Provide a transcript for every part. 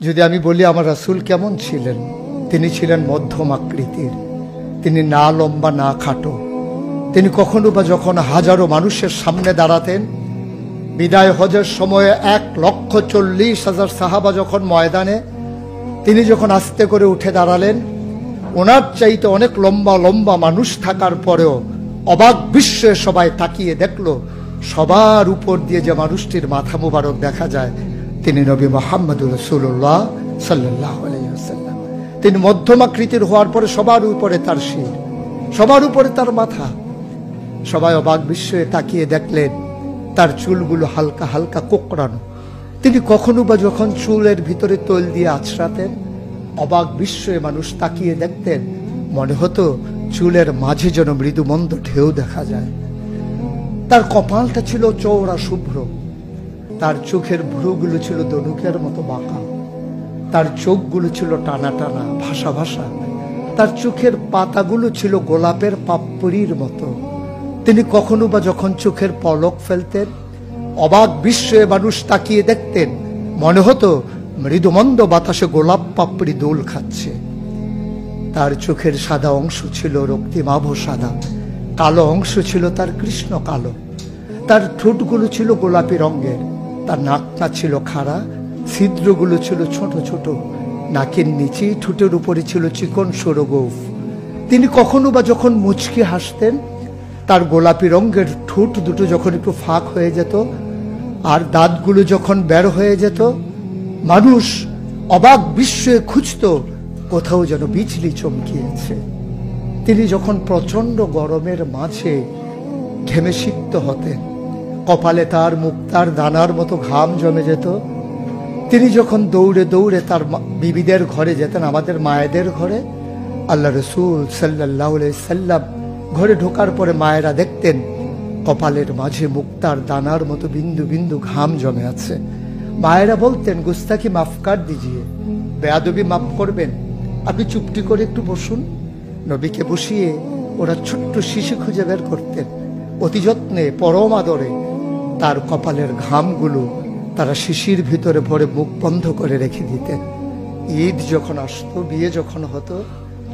যদি আমি বলি আমার রাসূল কেমন ছিলেন, তিনি ছিলেন মধ্যম আকৃতির, তিনি না লম্বা না খাটো। তিনি কখনো বা যখন হাজারো মানুষের সামনে দাঁড়াতেন, বিদায় হজের সময়ে 1,40,000 সাহাবা যখন ময়দানে, তিনি যখন আস্তে করে উঠে দাঁড়ালেন, ওনার চাইতে অনেক লম্বা লম্বা মানুষ থাকার পরেও অবাক বিস্ময়ে সবাই তাকিয়ে দেখলো সবার উপর দিয়ে যে মানুষটির মাথা মুবারক দেখা যায়, তিনি নবী মুহাম্মদুর রাসূলুল্লাহ সাল্লাল্লাহু আলাইহি ওয়াসাল্লাম। তিনি মধ্যম আকৃতির হওয়ার পরে সবার উপরে তার শির, সবার উপরে তার মাথা। সবাই অবাক বিস্ময়ে তাকিয়ে দেখলেন তার চুলগুলো হালকা হালকা কোঁকড়ানো। তিনি কখনো বা যখন চুলের ভিতরে তৈল দিয়ে আছড়াতেন, অবাক বিস্ময়ে মানুষ তাকিয়ে দেখতেন, মনে হতো চুলের মাঝে যেন মৃদুমন্দ ঢেউ দেখা যায়। তার কপালটা ছিল চওড়া শুভ্র, তার চোখের ভ্রুগুলো ছিল ধনুকের মতো বাঁকা, তার চোখগুলো ছিল টানা টানা ভাসা ভাসা, তার চোখের পাতাগুলো ছিল গোলাপের পাপড়ির মতো। তিনি কখনো বা যখন চোখের পলক ফেলতেন, অবাক বিস্ময়ে মানুষ তাকিয়ে দেখতেন, মনে হতো মৃদুমন্দ বাতাসে গোলাপ পাপড়ি দোল খাচ্ছে। তার চোখের সাদা অংশ ছিল রক্তিমাভ সাদা, কালো অংশ ছিল তার কৃষ্ণ কালো। তার ঠোঁটগুলো ছিল গোলাপি রঙের, তার নাকটা ছিল খাড়া, ছিদ্রগুলো ছিল ছোট ছোট, নাকের নিচেই ঠোঁটের উপরে ছিল চিকন সরু গোঁফ। তিনি কখনো বা যখন মুচকি হাসতেন, তার গোলাপি রঙের ঠোঁট দুটো যখন একটু ফাঁক হয়ে যেত আর দাঁতগুলো যখন বের হয়ে যেত, মানুষ অবাক বিস্ময়ে খুঁজত কোথাও যেন বিজলি চমকিয়েছে। তিনি যখন প্রচন্ড গরমের মাঝে ঘেমে সিক্ত হতেন, কপালে তার মুক্তার দানার মতো ঘাম জমে যেত। তিনি যখন দৌড়ে দৌড়ে তার বিবিদের ঘরে যেতেন, আমাদের মায়েদের ঘরে, আল্লাহ রাসূল সাল্লাল্লাহু আলাইহি সাল্লাম ঘরে ঢোকার পরে মায়েরা দেখতেন কপালের মাঝে মুক্তার দানার মতো বিন্দু বিন্দু ঘাম জমে আছে। মায়েরা বলতেন, গুস্তাখি মাফ কর দিজিয়ে, বেয়াদবি মাফ করবেন, আপনি চুপটি করে একটু বসুন। নবীকে বসিয়ে ওরা ছোট্ট শিশু খুঁজে বের করতেন, অতি যত্নে পরম আদরে তার কপালের ঘামগুলো তারা শিশির ভিতরে ভরে মুখ বন্ধ করে রেখে দিতেন। ঈদ যখন আসতো, বিয়ে যখন হতো,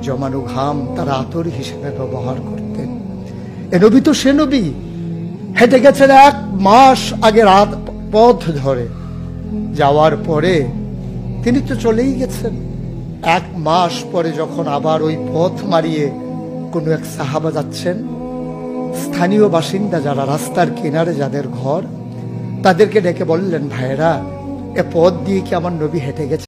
জমানো ঘাম তারা আতর হিসেবে ব্যবহার করতেন। এ নবী তো সে নবী, হেঁটে গেছেন 1 মাস আগে রাত পথ ধরে, যাওয়ার পরে তিনি তো চলেই গেছেন। 1 মাস পরে যখন আবার ওই পথ মারিয়ে কোনো এক সাহাবা যাচ্ছেন, স্থানীয় বাসিন্দা যারা রাস্তার কিনারে যাদের ঘর, তাদেরকে ডেকে বললেন, ভাইরা, এ পথ দিয়ে কি আমার নবী হেঁটে গেছে?